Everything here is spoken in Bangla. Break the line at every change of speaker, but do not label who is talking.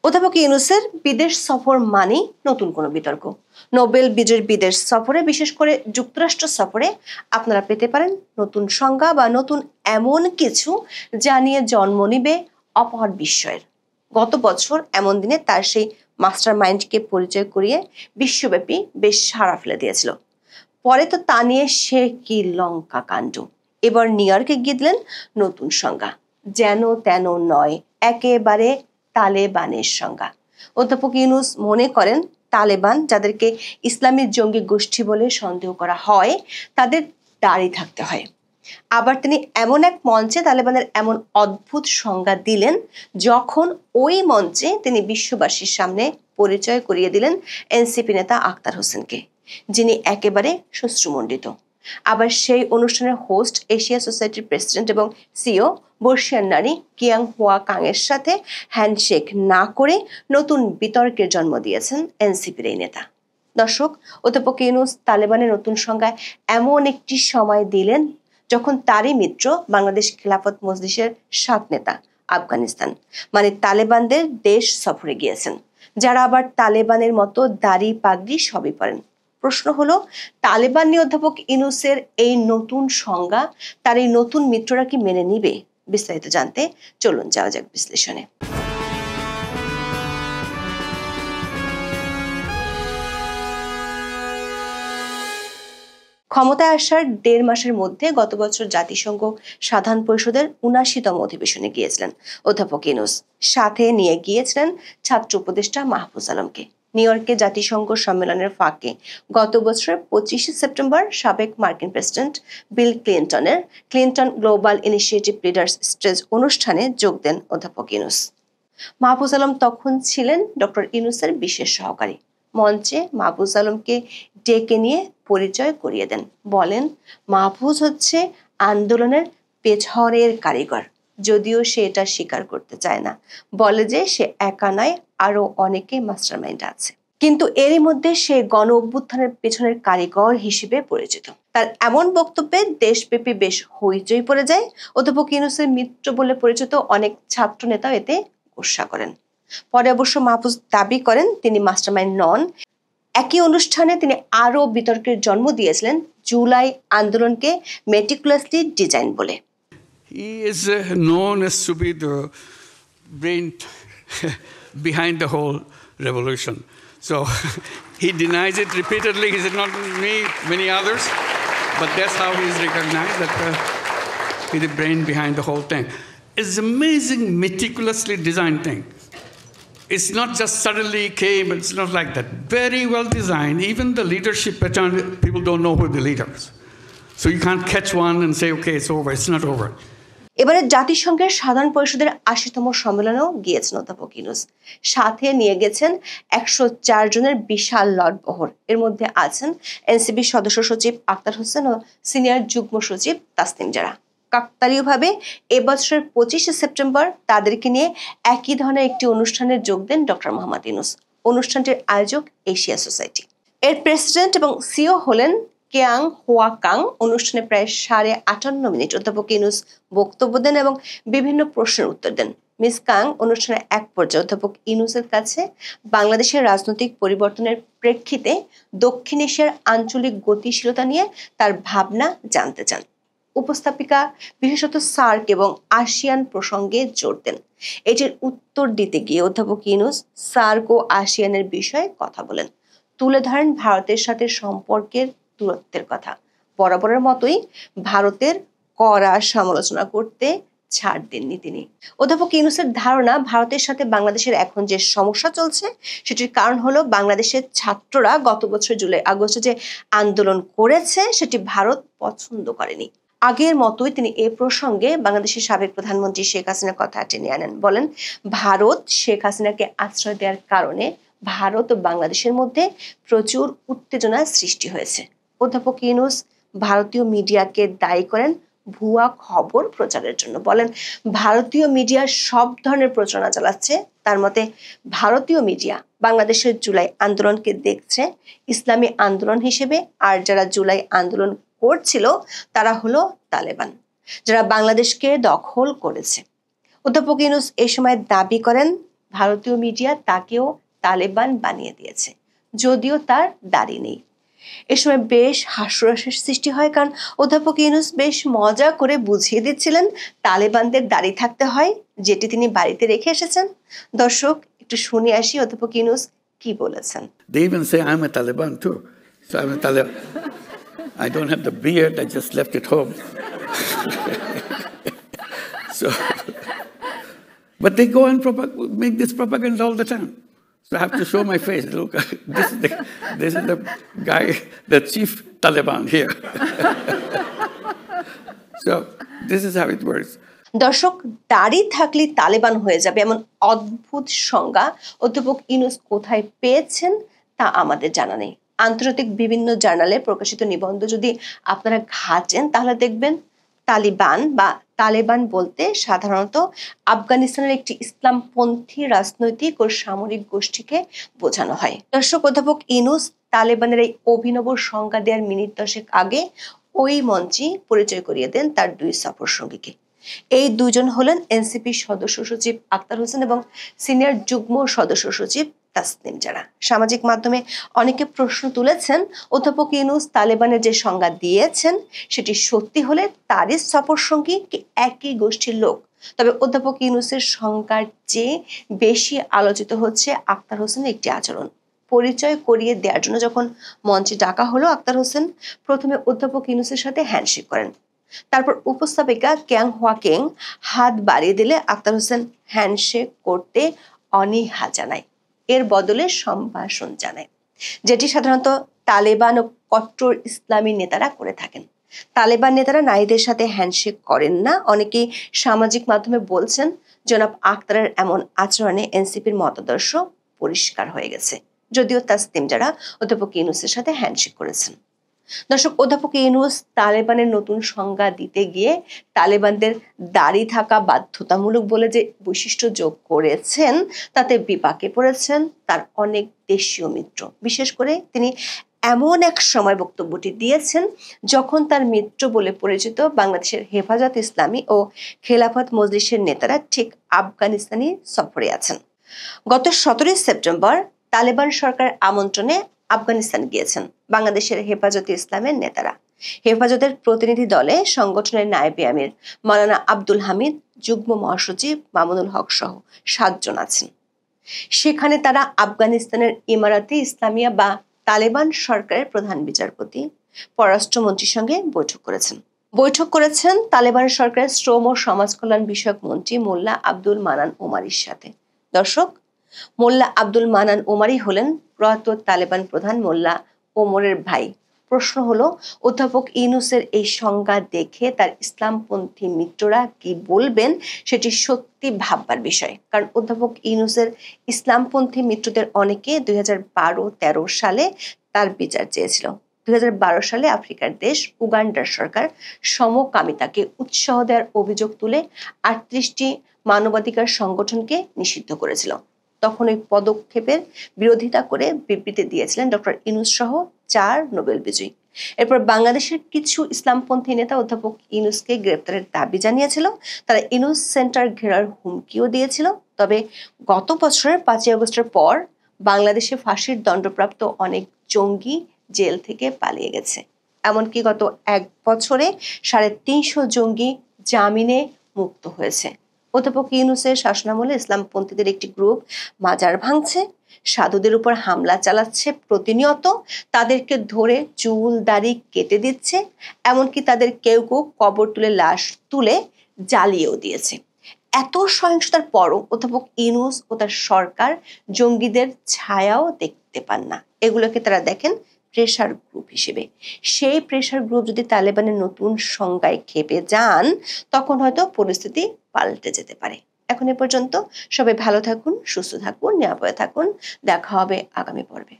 অধ্যাপক ইউনূসের বিদেশ সফর মানেই নতুন কোনো বিতর্ক। নোবেল বিজয়ীর বিদেশ সফরে, বিশেষ করে যুক্তরাষ্ট্র সফরে আপনারা পেতে পারেন নতুন সংজ্ঞা বা নতুন এমন কিছু যা নিয়ে জন্ম নিবে অপার বিস্ময়ের। গত বছর এমন দিনে তার সেই মাস্টার মাইন্ডকে পরিচয় করিয়ে বিশ্বব্যাপী বেশ সাড়া ফেলে দিয়েছিল। পরে তো তা নিয়ে সে কি লঙ্কা কাণ্ড। এবার নিউ ইয়র্কে গিয়ে দিলেন নতুন সংজ্ঞা, যেন তেন নয়, একেবারে তালেবানের সংজ্ঞা। অধ্যাপক ইউনূস মনে করেন তালেবান, যাদেরকে ইসলামী জঙ্গি গোষ্ঠী বলে সন্দেহ করা হয়, তাদের দাঁড়িয়ে থাকতে হয়। আবার তিনি এমন এক মঞ্চে তালেবানের এমন অদ্ভুত সংজ্ঞা দিলেন, যখন ওই মঞ্চে তিনি বিশ্ববাসীর সামনে পরিচয় করিয়ে দিলেন এনসিপি নেতা আখতার হোসেনকে, যিনি একেবারে শ্বশ্রুমণ্ডিত। আবার সেই অনুষ্ঠানের হোস্ট, এশিয়া সোসাইটির প্রেসিডেন্ট এবং সিও বর্ষিয়ান নারী কিয়াং হুয়া কাং এর সাথে হ্যান্ডশেক না করে নতুন বিতর্কের জন্ম দিয়েছেন এনসিপির এই নেতা। দর্শক, অধ্যাপক ইউনূস তালেবানের নতুন সংজ্ঞায় এমন একটি সময় দিলেন যখন তারই মিত্র বাংলাদেশ খিলাফত মজলিসের 7 নেতা আফগানিস্তান মানে তালেবানদের দেশ সফরে গিয়েছেন, যারা আবার তালেবানের মতো দাড়ি পাগড়ি সবই পরেন। প্রশ্ন হলো, তালেবান নিয়ে অধ্যাপক ইউনূসের এই নতুন সংজ্ঞা তার এই নতুন মিত্ররা কি মেনে নিবে? বিস্তারিত জানতে চলুন যাওয়া যাক বিশ্লেষণে। ক্ষমতায় আসার 1.5 মাসের মধ্যে গত বছর জাতিসংঘ সাধারণ পরিষদের 79তম অধিবেশনে গিয়েছিলেন অধ্যাপক ইউনূস। সাথে নিয়ে গিয়েছিলেন ছাত্র উপদেষ্টা মাহফুজ আলমকে। নিউ ইয়র্কে জাতিসংঘ সম্মেলনের ফাঁকে গত বছরের 25শে সেপ্টেম্বর সাবেক মার্কিন প্রেসিডেন্ট বিল ক্লিনটনের Clinton global initiative leaders stage অনুষ্ঠানে যোগ দেন অধ্যাপক ইউনূস। মাহফুজ আলম তখন ছিলেন ডক্টর ইউনূসের বিশেষ সহকারী। মঞ্চে মাহফুজ আলমকে ডেকে নিয়ে পরিচয় করিয়ে দেন, বলেন মাহফুজ হচ্ছে আন্দোলনের পেছনের কারিগর, যদিও সে এটা স্বীকার করতে চায় না। বলে যে সে একা নয়, আরো অনেকে মাস্টারমাইন্ড আছে, কিন্তু এরই মধ্যে সে গণ অভ্যুত্থানের পেছনের কারিগর হিসেবে পরিচিত। তার এমন বক্তব্যে দেশব্যাপী বেশ হইচই পড়ে যায়। অধ্যাপক ইউনূসের মিত্র বলে পরিচিত অনেক ছাত্র নেতাও এতে গোসা করেন। পরে অবশ্য মাহফুজ দাবি করেন তিনি মাস্টারমাইন্ড নন। একই অনুষ্ঠানে তিনি আরো বিতর্কের জন্ম দিয়েছিলেন জুলাই আন্দোলনকে মেটিকুলাসলি ডিজাইন বলে।
He is known as to be the brain behind the whole revolution. So he denies it repeatedly. He said, not me, many others, but that's how he is recognized, that he's the brain behind the whole thing. It's amazing, meticulously designed thing. It's not just suddenly came, it's not like that. Very well designed. Even the leadership pattern, people don't know who the leaders. So you can't catch one and say, okay, it's over. It's not over.
এবারে জাতিসংঘের সাধারণ পরিষদের 80তম সম্মেলনেও গিয়েছেন অধ্যাপক ইউনূস। সাথে নিয়ে গেছেন 104 জনের বিশাল লটবহর। এর মধ্যে আছেন এনসিপি সদস্য সচিব আখতার হোসেন ও সিনিয়র যুগ্ম সচিব তাসনিম জারা। কাকতালীয়ভাবে এবছরের 25শে সেপ্টেম্বর তাদেরকে নিয়ে একই ধরনের একটি অনুষ্ঠানে যোগ দেন ডক্টর মোহাম্মদ ইউনূস। অনুষ্ঠানটির আয়োজক এশিয়া সোসাইটি। এর প্রেসিডেন্ট এবং সিও হলেন কিয়াং হুয়া কাং। অনুষ্ঠানে প্রায় 58.5 মিনিট অধ্যাপক ইউনূস বক্তব্য দেন এবং বিভিন্ন প্রশ্নের উত্তর দেন। মিস কাং অনুষ্ঠানের এক পর্যায়ে অধ্যাপক ইউনূসের কাছে বাংলাদেশের রাজনৈতিক পরিবর্তনের প্রেক্ষিতে দক্ষিণ এশিয়ার আঞ্চলিক গতিশীলতা নিয়ে তার ভাবনা জানতে চান। উপস্থাপিকা বিশেষত সার্ক এবং আসিয়ান প্রসঙ্গে জোর দেন। এটির উত্তর দিতে গিয়ে অধ্যাপক ইউনূস সার্ক ও আসিয়ানের বিষয়ে কথা বলেন, তুলে ধরেন ভারতের সাথে সম্পর্কের দূরত্বের কথা। বরাবরের মতোই ভারতের কড়া সমালোচনা করতে ছাড় দেননি তিনি। অধ্যাপক ইউনূসের ধারণা, ভারতের সাথে বাংলাদেশের এখন যে সমস্যা চলছে সেটির কারণ হলো বাংলাদেশের ছাত্ররা গত বছর জুলাই আগস্টে যে আন্দোলন করেছে সেটি ভারত পছন্দ করেনি। আগের মতোই তিনি এ প্রসঙ্গে বাংলাদেশের সাবেক প্রধানমন্ত্রী শেখ হাসিনার কথা টেনে আনেন। বলেন ভারত শেখ হাসিনাকে আশ্রয় দেওয়ার কারণে ভারত ও বাংলাদেশের মধ্যে প্রচুর উত্তেজনার সৃষ্টি হয়েছে। অধ্যাপক ইউনূস ভারতীয় মিডিয়াকে দায়ী করেন ভুয়া খবর প্রচারের জন্য। বলেন ভারতীয় মিডিয়া সব ধরনের প্রচারণা চালাচ্ছে। তার মতে ভারতীয় মিডিয়া বাংলাদেশের জুলাই আন্দোলনকে দেখছে ইসলামী আন্দোলন হিসেবে, আর যারা জুলাই আন্দোলন করছিল তারা হলো তালেবান, যারা বাংলাদেশকে দখল করেছে। অধ্যাপক ইউনূস এই সময় দাবি করেন ভারতীয় মিডিয়া তাকেও তালেবান বানিয়ে দিয়েছে, যদিও তার দাড়ি নেই। এ সময় বেশ হাস্যরসের সৃষ্টি হয়, কারণ অধ্যাপক ইউনূস বেশ মজা করে বুঝিয়ে দিচ্ছিলেন তালেবানদের দাড়ি থাকতে হয়, যেটি তিনি বাড়িতে রেখে এসেছেন। দর্শক, একটু শুনে আসি অধ্যাপক ইউনূস কি বলেছেন।
They even say I'm a Taliban too. So I'm a Taliban. I don't have the beard, I just left it home. So, but they go and make this propaganda all the time. So I have to show my face. Look, this is the guy, the chief Taliban here. So this is how it works.
দর্শক, দাড়ি থাকলে তালেবান হয়ে যাবে এমন অদ্ভুত সংজ্ঞা অধ্যাপক ইউনূস কোথায় পেয়েছেন তা আমাদের জানা নেই। আন্তর্জাতিক বিভিন্ন জার্নালে প্রকাশিত নিবন্ধ যদি আপনারা ঘাঁটেন তাহলে দেখবেন তালিবান বা তালেবান বলতে সাধারণত আফগানিস্তানের একটি ইসলামপন্থী রাজনৈতিক ও সামরিক গোষ্ঠীকে বোঝানো হয়। দর্শক, অধ্যাপক ইউনূস তালেবানের এই অভিনব সংজ্ঞা দেওয়ার মিনিট 10 আগে ওই মঞ্চে পরিচয় করিয়ে দেন তার দুই সফর সঙ্গীকে। এই দুজন হলেন এনসিপি সদস্য সচিব আক্তার হোসেন এবং সিনিয়র যুগ্ম সদস্য সচিব তাসনিম জারা। সামাজিক মাধ্যমে অনেকে প্রশ্ন তুলেছেন, অধ্যাপক ইউনূস তালেবানের যে সংজ্ঞা দিয়েছেন সেটি সত্যি হলে তারই সফর সঙ্গী কি একই গোষ্ঠীর লোক? তবে অধ্যাপক ইউনূসের সংজ্ঞার চেয়ে বেশি আলোচিত হচ্ছে আক্তার হোসেনের একটি আচরণ। পরিচয় করিয়ে দেওয়ার জন্য যখন মঞ্চে ডাকা হলো, আক্তার হোসেন প্রথমে অধ্যাপক ইউনূসের সাথে হ্যান্ডশেক করেন। তারপর উপস্থাপিকা ক্যাং হোয়াকেং হাত বাড়িয়ে দিলে আক্তার হোসেন হ্যান্ডশেক করতে অনীহা জানায়, এর বদলে সম্ভাষণ জানায়, যেটি সাধারণত তালেবান ও কট্টর ইসলামী নেতারা করে থাকেন। তালেবান নেতারা নারীদের সাথে হ্যান্ডশেক করেন না। অনেকেই সামাজিক মাধ্যমে বলছেন জনাব আক্তারের এমন আচরণে এনসিপির মতাদর্শ পরিষ্কার হয়ে গেছে, যদিও তাসনিম জারা অধ্যাপক ইউনূসের সাথে হ্যান্ডশেক করেছেন। দর্শক, অধ্যাপক ইউনূস তালেবানের নতুন সংজ্ঞা দিতে গিয়ে তালেবানদের দাড়ি থাকা বাধ্যতামূলক বলে যে বৈশিষ্ট্য যোগ করেছেন তাতে বিপাকে পড়েছেন তার অনেক দেশীয় মিত্র। বিশেষ করে তিনি এমন এক সময় বক্তব্যটি দিয়েছেন যখন তার মিত্র বলে পরিচিত বাংলাদেশের হেফাজত ইসলামী ও খেলাফত মজলিসের নেতারা ঠিক আফগানিস্তানি সফরে আছেন। গত 17 সেপ্টেম্বর তালেবান সরকার আমন্ত্রণে আফগানিস্তান গিয়েছেন বাংলাদেশের হেফাজতে ইসলামের নেতারা। হেফাজতের প্রতিনিধি দলে সংগঠনের নায়েবে আমির মাওলানা আব্দুল হামিদ, যুগ্ম মহাসচিব মামুনুল হক সহ 7 জন আছেন। সেখানে তারা আফগানিস্তানের ইমারাতে ইসলামিয়া বা তালেবান সরকারের প্রধান বিচারপতি, পররাষ্ট্রমন্ত্রীর সঙ্গে বৈঠক করেছেন তালেবান সরকারের শ্রম ও সমাজ কল্যাণ বিষয়ক মন্ত্রী মোল্লা আব্দুল মানান ওমারির সাথে। দর্শক, মোল্লা আব্দুল মানান ওমারি হলেন প্রয়াত তালেবান প্রধান মোল্লা ওমরের ভাই। প্রশ্ন হলো, অধ্যাপক ইউনূসের এই সংজ্ঞা দেখে তার ইসলামপন্থী মিত্ররা কি বলবেন সেটি সত্যি ভাববার বিষয়। কারণ অধ্যাপক ইউনূসের ইসলামপন্থী মিত্রদের অনেকে 2012-13 সালে তার বিচার চেয়েছিল। 2012 সালে আফ্রিকার দেশ উগান্ডার সরকার সমকামিতাকে উৎসাহ দেওয়ার অভিযোগ তুলে 38টি মানবাধিকার সংগঠনকে নিষিদ্ধ করেছিল। তখন ওই পদক্ষেপের বিরোধিতা করে বিবৃতি দিয়েছিলেন ডক্টর ইউনূস সহ 4 নোবেল বিজয়ী। এরপর বাংলাদেশের কিছু ইসলামপন্থী নেতা অধ্যাপক ইউনূসকে গ্রেপ্তারের দাবি জানিয়েছিল। তারা ইউনূস সেন্টার ঘেরার হুমকিও দিয়েছিল। তবে গত বছরের 5 আগস্টের পর বাংলাদেশে ফাঁসির দণ্ডপ্রাপ্ত অনেক জঙ্গি জেল থেকে পালিয়ে গেছে। এমনকি গত 1 বছরে 350 জঙ্গি জামিনে মুক্ত হয়েছে। অধ্যাপক ইউনূসের শাসনামলে ইসলামপন্থীদের একটি গ্রুপ মাজার ভাঙছে, সাধুদের উপর হামলা চালাচ্ছে প্রতিনিয়ত, তাদেরকে ধরে চুল দাড়ি কেটে দিচ্ছে, এমনকি তাদের কেউ কবর তুলে লাশ তুলে জ্বালিয়েও দিয়েছে। এত সহিংসতার পরও অধ্যাপক ইউনূস ও তার সরকার জঙ্গিদের ছায়াও দেখতে পান না। এগুলোকে তারা দেখেন প্রেসার গ্রুপ হিসেবে। সেই প্রেসার গ্রুপ যদি তালেবানের নতুন সংজ্ঞায় খেপে যান তখন হয়তো পরিস্থিতি পাল্টে যেতে পারে। এখন এ পর্যন্ত সবাই ভালো থাকুন, সুস্থ থাকুন, নিরাপদে থাকুন। দেখা হবে আগামী পর্বে।